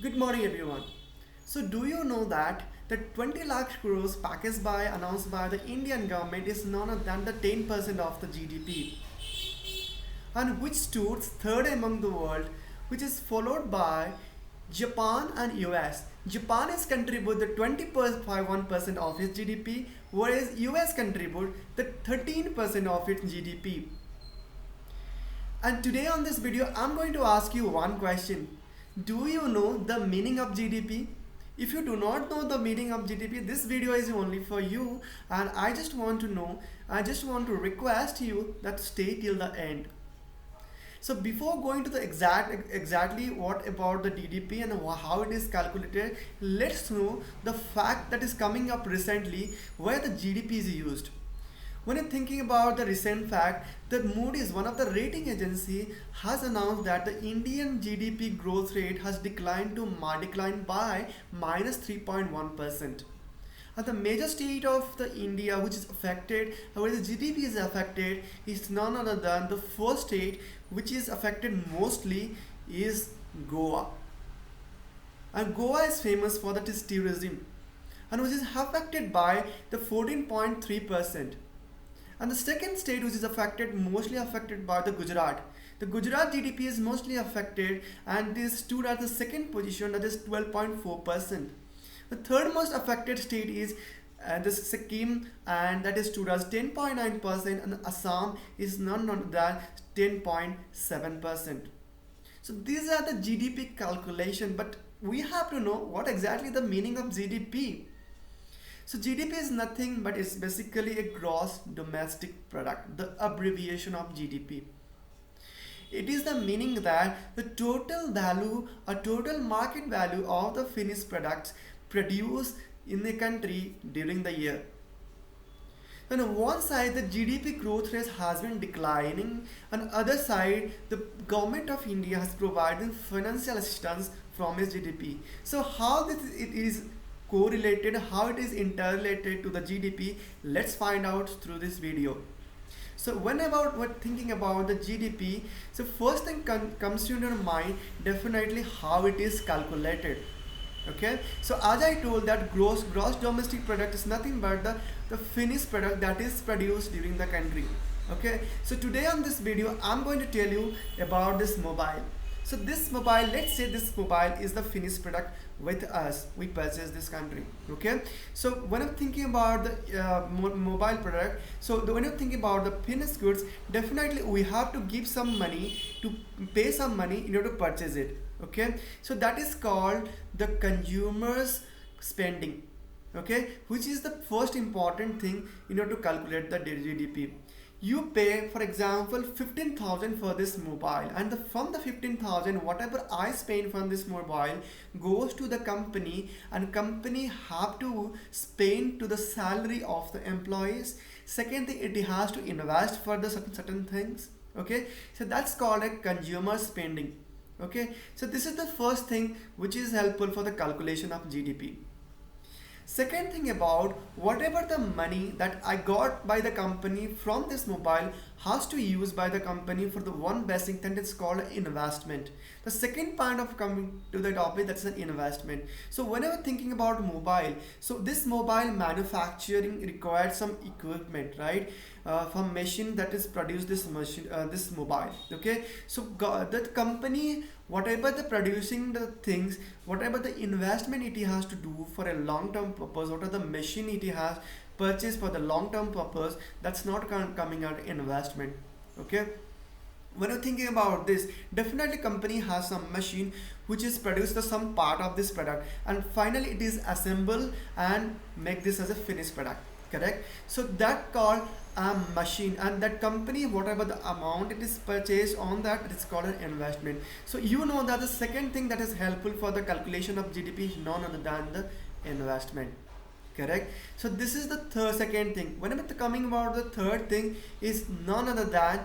Good morning, everyone. So, do you know that the 20 lakh crores package buy announced by the Indian government is none other than the 10% of the GDP, and which stood third among the world, which is followed by Japan and US. Japan is contribute the 20.51% of its GDP, whereas US contribute the 13% of its GDP. And today on this video, I'm going to ask you one question. Do you know the meaning of GDP? If you do not know the meaning of GDP, this video is only for you, and I just want to know, I just want to request you that stay till the end. So before going to the exactly what about the GDP and how it is calculated, let's know the fact that is coming up recently where the GDP is used. When you're thinking about the recent fact that Moody's, one of the rating agency, has announced that the Indian GDP growth rate has declined by minus 3.1%. And the major state of the India which is affected, where the GDP is affected, is none other than the first state which is affected mostly is Goa. And Goa is famous for that is tourism, and which is affected by the 14.3%. And the second state which is mostly affected by the Gujarat. The Gujarat GDP is mostly affected and this stood at the second position, that is 12.4%. The third most affected state is the Sikkim, and that is stood as 10.9%, and Assam is none other than 10.7%. So these are the GDP calculation, but we have to know what exactly the meaning of GDP. So GDP is nothing but it's basically a gross domestic product, the abbreviation of GDP. It is the meaning that the total value or total market value of the finished products produced in the country during the year. And on one side, the GDP growth rate has been declining. On the other side, the government of India has provided financial assistance from its GDP. So how it is correlated, how it is interrelated to the GDP, let's find out through this video. So when what thinking about the GDP, so first thing comes to your mind definitely how it is calculated. Okay, so as I told that gross domestic product is nothing but the finished product that is produced during the country. Okay, so today on this video I'm going to tell you about this mobile. So this mobile, let's say this mobile is the finished product with us, we purchase this country. Okay, so when I'm thinking about the mobile product, so when you're thinking about the finished goods, definitely we have to give some money, to pay some money in order to purchase it. Okay, so that is called the consumer's spending. Okay, which is the first important thing in order to calculate the GDP. You pay, for example, 15,000 for this mobile, and from the 15,000 whatever I spend from this mobile goes to the company, and company have to spend to the salary of the employees. Second thing, it has to invest for the certain things. Okay, so that's called a consumer spending. Okay, so this is the first thing which is helpful for the calculation of GDP. Second thing about whatever the money that I got by the company from this mobile has to use by the company for the one basic thing that's called investment. The second part of coming to the topic, that's an investment. So whenever thinking about mobile, so this mobile manufacturing required some equipment, right? From machine that is produced this machine, this mobile. Okay, so that company, whatever the producing the things, whatever the investment it has to do for a long term purpose, what are the machine it has purchased for the long term purpose, that's not coming out investment. Okay, when you're thinking about this, definitely company has some machine which is produced the some part of this product, and finally it is assembled and make this as a finished product. Correct, so that called a machine, and that company whatever the amount it is purchased on that, it's called an investment. So you know that the second thing that is helpful for the calculation of GDP is none other than the investment. Correct, so this is the second thing. Whenever coming about the third thing is none other than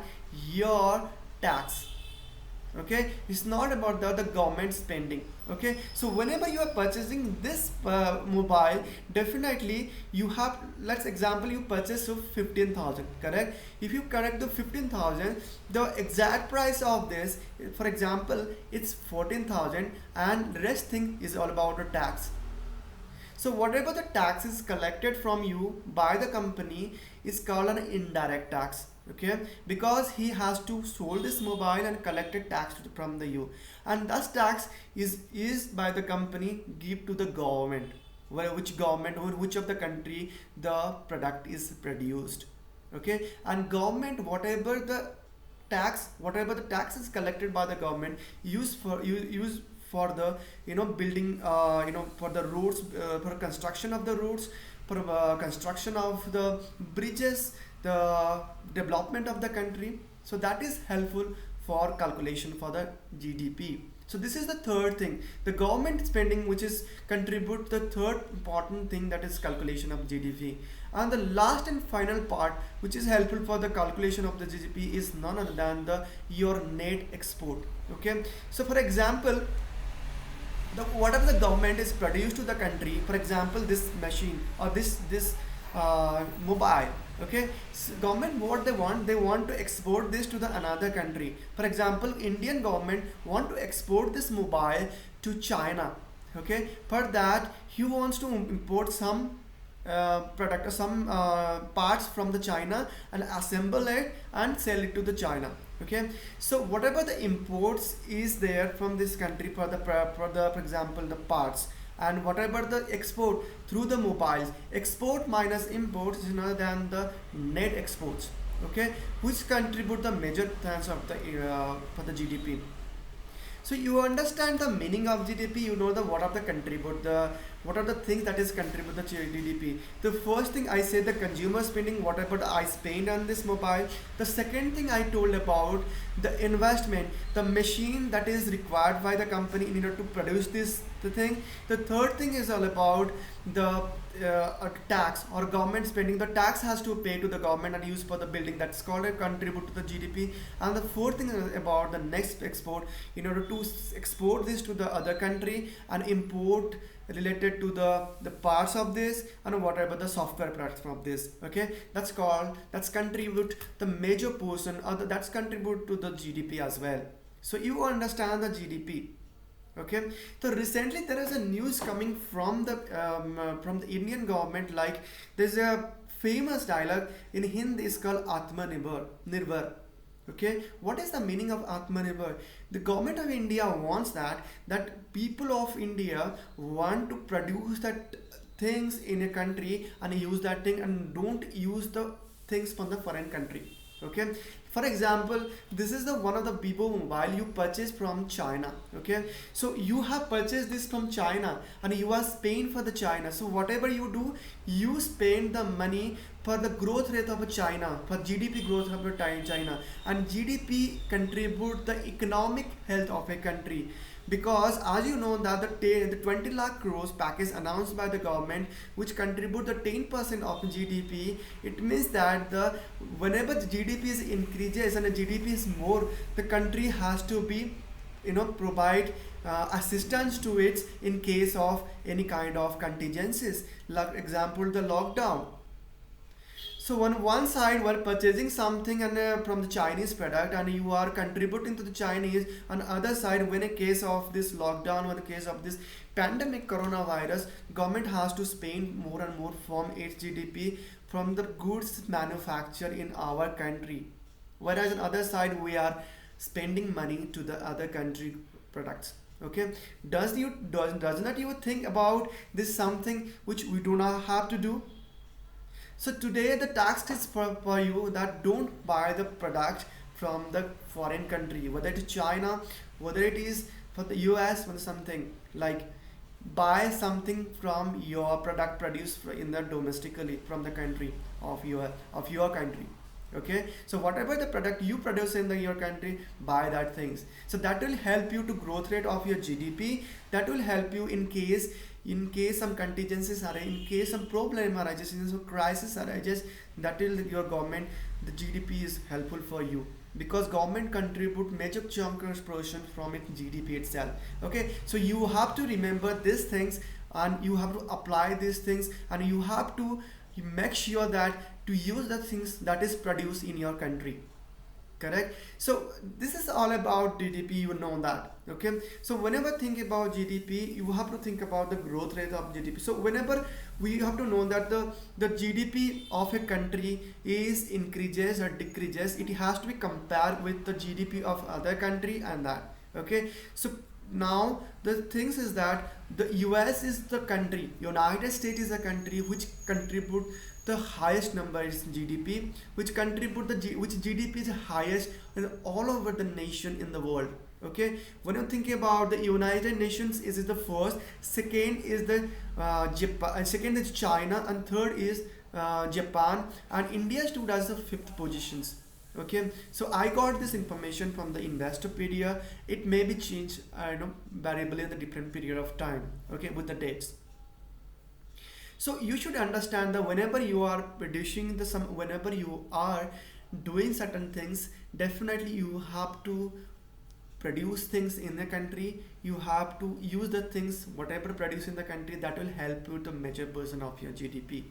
your tax. Okay, it's not about the government spending. Okay, so whenever you are purchasing this mobile, definitely you have, let's example you purchase of 15,000, correct? If you correct the 15,000, the exact price of this, for example, it's 14,000, and the rest thing is all about the tax. So whatever the tax is collected from you by the company is called an indirect tax. Okay, because he has to sold this mobile and collected tax from the you, and thus tax is by the company give to the government, where which government or which of the country the product is produced. Okay, and government whatever the tax is collected by the government use for the building, for the roads, for construction of the roads, for construction of the bridges, the development of the country. So that is helpful for calculation for the GDP. So this is the third thing, the government spending, which is contribute the third important thing, that is calculation of GDP. And the last and final part which is helpful for the calculation of the GDP is none other than the your net export. Okay, so for example, whatever the government is produced to the country, for example this machine or this mobile. Okay, so government, what they want to export this to the another country. For example, Indian government want to export this mobile to China. Okay, for that he wants to import some product or some parts from the China and assemble it and sell it to the China. Okay, so whatever the imports is there from this country for for example the parts, and whatever the export through the mobiles, export minus imports is none than the net exports. Okay, which contribute the major chance of the for the GDP. So you understand the meaning of GDP, you know the what are the contribute, the what are the things that is contribute the GDP. The first thing I said, the consumer spending, whatever I spend on this mobile. The second thing I told about the investment, the machine that is required by the company in order to produce this the thing. The third thing is all about the tax or government spending. The tax has to pay to the government and use for the building, that's called a contribute to the GDP. And the fourth thing is about the next export, in order to export this to the other country and import related to the parts of this and whatever the software products from this. Okay, that's contribute the major portion, or that's contribute to the GDP as well. So you understand the GDP. Okay, so recently there is a news coming from the Indian government, like there's a famous dialogue in Hindi is called Atmanirbhar. Okay, what is the meaning of Atmanirbhar? The government of India wants that people of India want to produce that things in a country and use that thing, and don't use the things from the foreign country. Okay, for example, this is the one of the Vivo mobile you purchase from China. Okay, so you have purchased this from China and you are paying for the China. So whatever you do, you spend the money for the growth rate of China, for GDP growth of China, and GDP contribute the economic health of a country. Because as you know that the 20 lakh crores package announced by the government, which contribute the 10% of GDP, it means that whenever the GDP is increases and the GDP is more, the country has to be provide assistance to it in case of any kind of contingencies, like example the lockdown. So on one side, while purchasing something from the Chinese product, and you are contributing to the Chinese, on the other side, when a case of this lockdown or the case of this pandemic coronavirus, government has to spend more and more from its GDP from the goods manufactured in our country. Whereas on the other side, we are spending money to the other country products. Okay, does not you think about this something which we do not have to do? So today the tax is for you that don't buy the product from the foreign country, whether it is China, whether it is for the US, or something like buy something from your product produced in the domestically from the country of your country. Okay, so whatever the product you produce in your country, buy that things. So that will help you to growth rate of your GDP. That will help you in case some contingencies are, in case some problem arises, in some crisis arises, that will your government, the GDP is helpful for you. because government contribute major chunk of portion from its GDP itself. Okay, so you have to remember these things, and you have to apply these things, and you have to make sure that to use the things that is produced in your country. Correct. So this is all about GDP, you know that. Okay, so whenever think about GDP, you have to think about the growth rate of GDP. So whenever we have to know that the GDP of a country is increases or decreases, it has to be compared with the GDP of other country and that. Okay, so now the things is that the US is the country, United States is a country which contribute the highest number is GDP, which contribute which GDP is highest in all over the nation in the world. Okay, when you think about the United Nations, is it the first, second is the Japan, second is China, and third is Japan, and India stood as the fifth positions. Okay, so I got this information from the Investopedia. It may be changed, I know, variably in the different period of time. Okay, with the dates. So you should understand that whenever you are producing the whenever you are doing certain things, definitely you have to produce things in the country. You have to use the things whatever produced in the country, that will help you to measure percent of your GDP.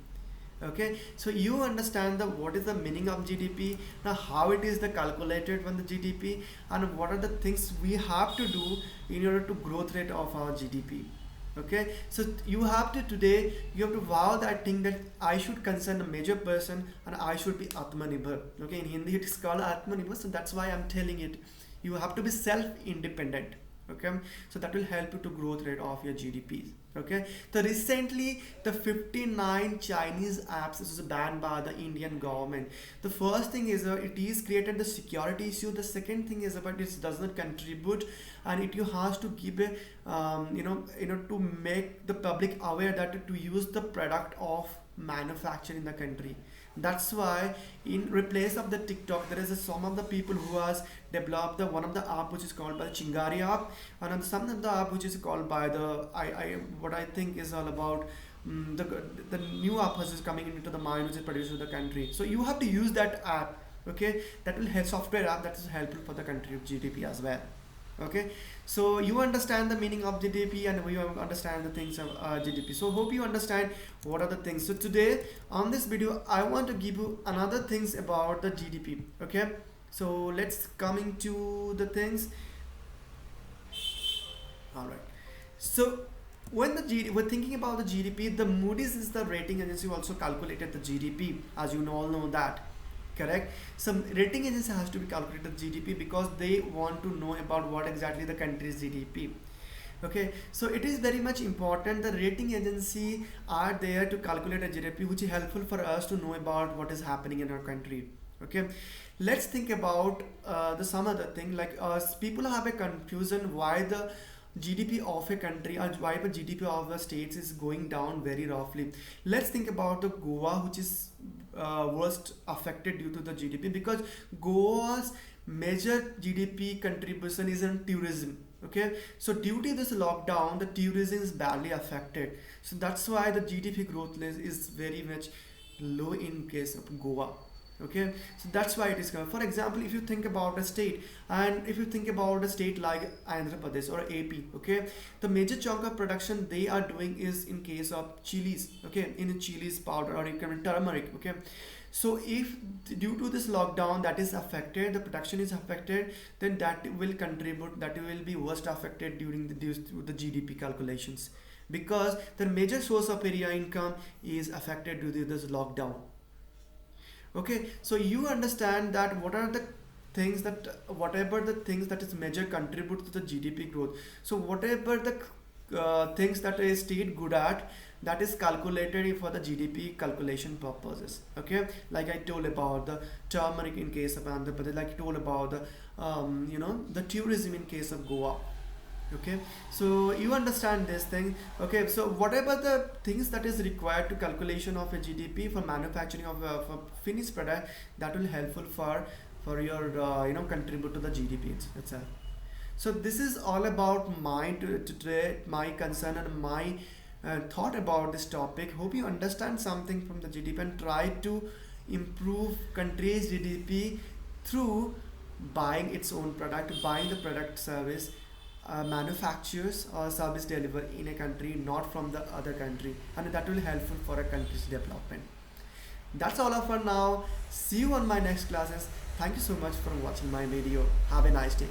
Okay, so you understand the what is the meaning of GDP, now how it is the calculated when the GDP, and what are the things we have to do in order to growth rate of our GDP. Okay, so you have to today, you have to vow that thing that I should concern a major person and I should be Atmanirbhar. Okay, in Hindi it is called Atmanirbhar, so that's why I'm telling it. You have to be self-independent. Okay, so that will help you to growth rate of your GDP. Okay, so recently the 59 Chinese apps is banned by the Indian government. The first thing is it is created the security issue. The second thing is about it does not contribute, and it has to give a to make the public aware that to use the product of manufacture in the country. That's why in replace of the TikTok, there is some of the people who has developed the one of the app which is called by the Chingari app, and some of the app which is called by the what I think is all about the new app which is coming into the mind, which is produced in the country. So you have to use that app. Okay, that will help, software app that is helpful for the country of GDP as well. Okay, so you understand the meaning of GDP, and we understand the things of GDP. So hope you understand what are the things. So today on this video I want to give you another things about the GDP. Okay, so let's coming to the things. All right, so when we're thinking about the GDP, the Moody's is the rating agency who also calculated the GDP, as you all know that. Correct. Some rating agency has to be calculated GDP because they want to know about what exactly the country's GDP. Okay, so it is very much important. The rating agency are there to calculate a GDP, which is helpful for us to know about what is happening in our country. Okay, let's think about the some other thing, like people have a confusion why the GDP of a country or why the GDP of the states is going down very roughly. Let's think about the Goa, which is worst affected due to the GDP, because Goa's major GDP contribution is in tourism. Okay, so due to this lockdown, the tourism is badly affected. So that's why the GDP growth is very much low in case of Goa. Okay, so that's why it is coming. For example, if you think about a state, and if you think about a state like Andhra Pradesh or AP, okay, the major chunk of production they are doing is in case of chilies. Okay, in chilies powder, or you can turmeric. Okay, so if due to this lockdown that is affected, the production is affected, then that will contribute, that will be worst affected during the GDP calculations, because the major source of area income is affected due to this lockdown. Okay, so you understand that what are the things that whatever the things that is major contribute to the GDP growth. So whatever the things that a state good at, that is calculated for the GDP calculation purposes. Okay, like I told about the turmeric in case of Andhra Pradesh, like I told about the the tourism in case of Goa. Okay, so you understand this thing. Okay, so whatever the things that is required to calculation of a GDP for manufacturing of for finished product, that will helpful for your contribute to the GDP itself. So this is all about my today, my concern and my thought about this topic. Hope you understand something from the GDP and try to improve country's GDP through buying its own product, buying the product service manufacturers or service delivered in a country, not from the other country, and that will helpful for a country's development. That's all for now. See you on my next classes. Thank you so much for watching my video. Have a nice day.